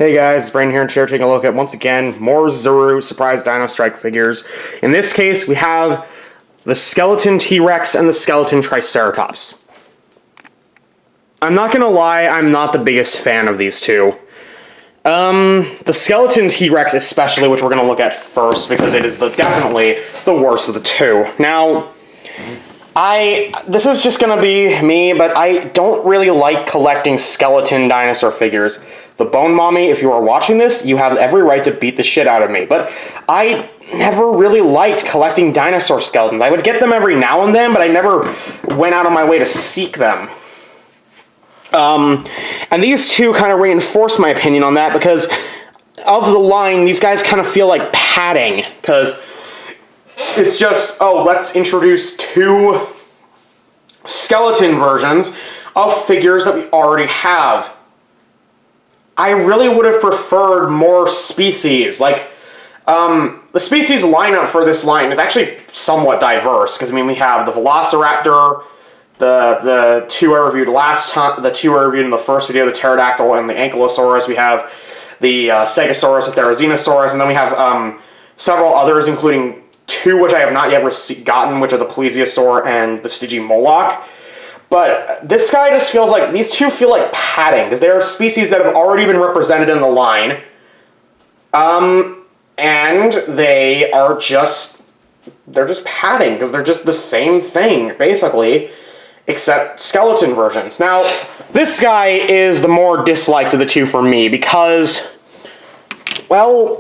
Hey guys, Brandon here, and today we're taking a look at, once again, more Zuru Surprise Dino Strike figures. In this case, we have the skeleton T-Rex and the skeleton Triceratops. I'm not gonna lie, I'm not the biggest fan of these two. The skeleton T-Rex especially, which we're gonna look at first, because it is definitely the worst of the two. Now, this is just gonna be me, but I don't really like collecting skeleton dinosaur figures. The Bone Mommy, if you are watching this, you have every right to beat the shit out of me, but I never really liked collecting dinosaur skeletons. I would get them every now and then, but I never went out of my way to seek them. And these two kind of reinforce my opinion on that, because of the line, these guys kind of feel like padding, because it's just, oh, let's introduce two skeleton versions of figures that we already have. I really would have preferred more species. Like, the species lineup for this line is actually somewhat diverse, because, I mean, we have the Velociraptor, the two I reviewed last time, the two I reviewed in the first video, the Pterodactyl and the Ankylosaurus. We have the Stegosaurus, the Therizinosaurus, and then we have several others, including two which I have not yet gotten, which are the Plesiosaur and the Stygimoloch. But this guy just feels like, these two feel like padding, because they are species that have already been represented in the line. And they are just, they're just padding, because they're just the same thing, basically, except skeleton versions. Now, this guy is the more disliked of the two for me, because, well,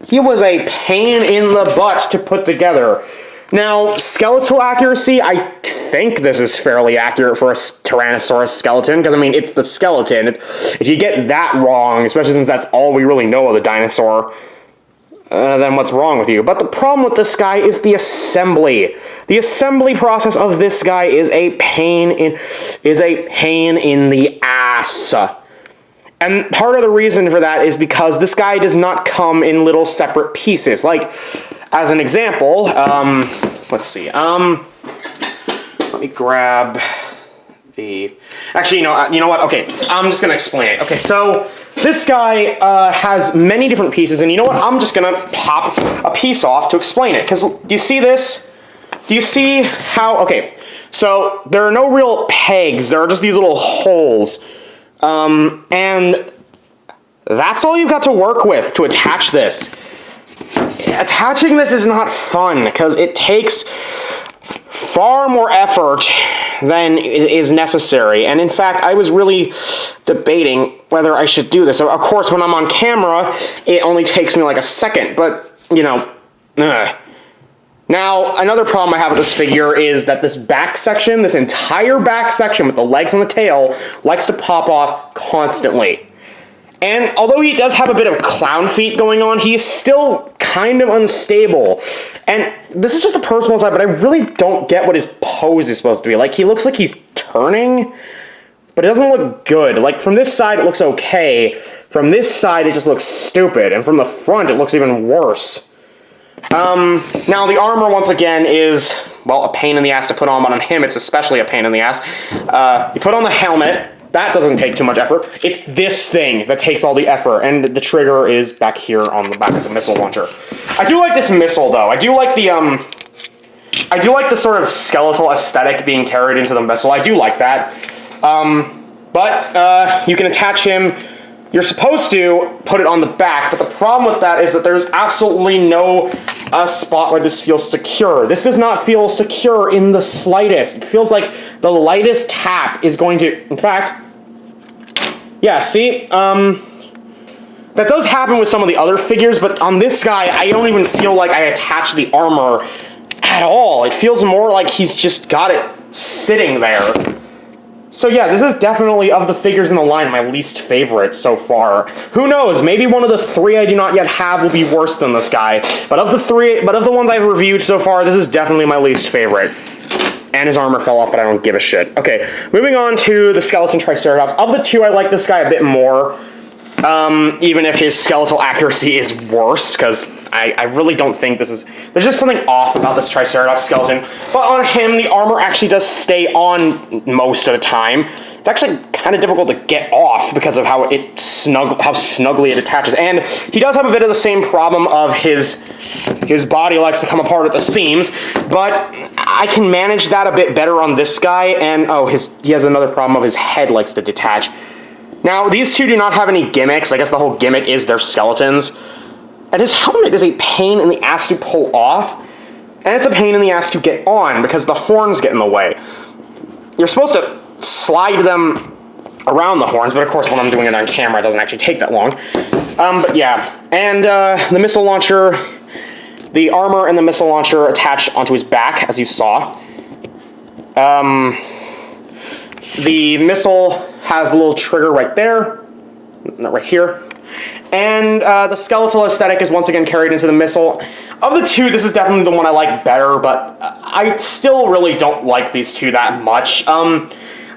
he was a pain in the butt to put together. Now, skeletal accuracy, I think this is fairly accurate for a Tyrannosaurus skeleton, because, I mean, it's the skeleton. If you get that wrong, especially since that's all we really know of the dinosaur, then what's wrong with you? But the problem with this guy is the assembly. The assembly process of this guy is a pain in the ass. And part of the reason for that is because this guy does not come in little separate pieces. Like, as an example, let's see, let me grab the, actually, you know what, okay, I'm just gonna explain it. Okay, so this guy has many different pieces, and you know what, I'm just gonna pop a piece off to explain it, because do you see this? Do you see how, okay, so there are no real pegs, there are just these little holes, and that's all you've got to work with to attach this. Attaching this is not fun, because it takes far more effort than is necessary. And in fact, I was really debating whether I should do this. Of course, when I'm on camera, it only takes me like a second, but, you know, Now, another problem I have with this figure is that this back section, this entire back section with the legs and the tail, likes to pop off constantly. And although he does have a bit of clown feet going on, he is still kind of unstable. And this is just a personal side, but I really don't get what his pose is supposed to be. Like, he looks like he's turning, but it doesn't look good. Like, from this side, it looks okay. From this side, it just looks stupid. And from the front, it looks even worse. Now, the armor, once again, is, well, a pain in the ass to put on, but on him, it's especially a pain in the ass. You put on the helmet. That doesn't take too much effort. It's this thing that takes all the effort, and the trigger is back here on the back of the missile launcher. I do like this missile, though. I do like the sort of skeletal aesthetic being carried into the missile. I do like that. But you can attach him. You're supposed to put it on the back, but the problem with that is that there's absolutely no spot where this feels secure. This does not feel secure in the slightest. It feels like the lightest tap is going to, in fact, yeah, see, that does happen with some of the other figures, but on this guy, I don't even feel like I attach the armor at all. It feels more like he's just got it sitting there. So yeah, this is definitely, of the figures in the line, my least favorite so far. Who knows, maybe one of the three I do not yet have will be worse than this guy. But of the ones I've reviewed so far, this is definitely my least favorite. And his armor fell off, but I don't give a shit. Okay, moving on to the skeleton Triceratops. Of the two, I like this guy a bit more. Even if his skeletal accuracy is worse, because I really don't think this is... There's just something off about this Triceratops skeleton. But on him, the armor actually does stay on most of the time. It's actually kind of difficult to get off because of how snugly it attaches. And he does have a bit of the same problem of his body likes to come apart at the seams, but I can manage that a bit better on this guy. And he has another problem of his head likes to detach. Now, these two do not have any gimmicks. I guess the whole gimmick is their skeletons. And his helmet is a pain in the ass to pull off, and it's a pain in the ass to get on because the horns get in the way. You're supposed to slide them around the horns, but of course when I'm doing it on camera, it doesn't actually take that long. But yeah, and the missile launcher, the armor and the missile launcher attach onto his back, as you saw. The missile has a little trigger right there, not right here. And the skeletal aesthetic is once again carried into the missile. Of the two, this is definitely the one I like better, but I still really don't like these two that much.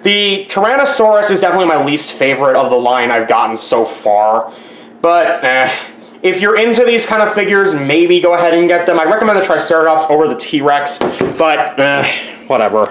The Tyrannosaurus is definitely my least favorite of the line I've gotten so far. But if you're into these kind of figures, maybe go ahead and get them. I recommend the Triceratops over the T-Rex, but whatever.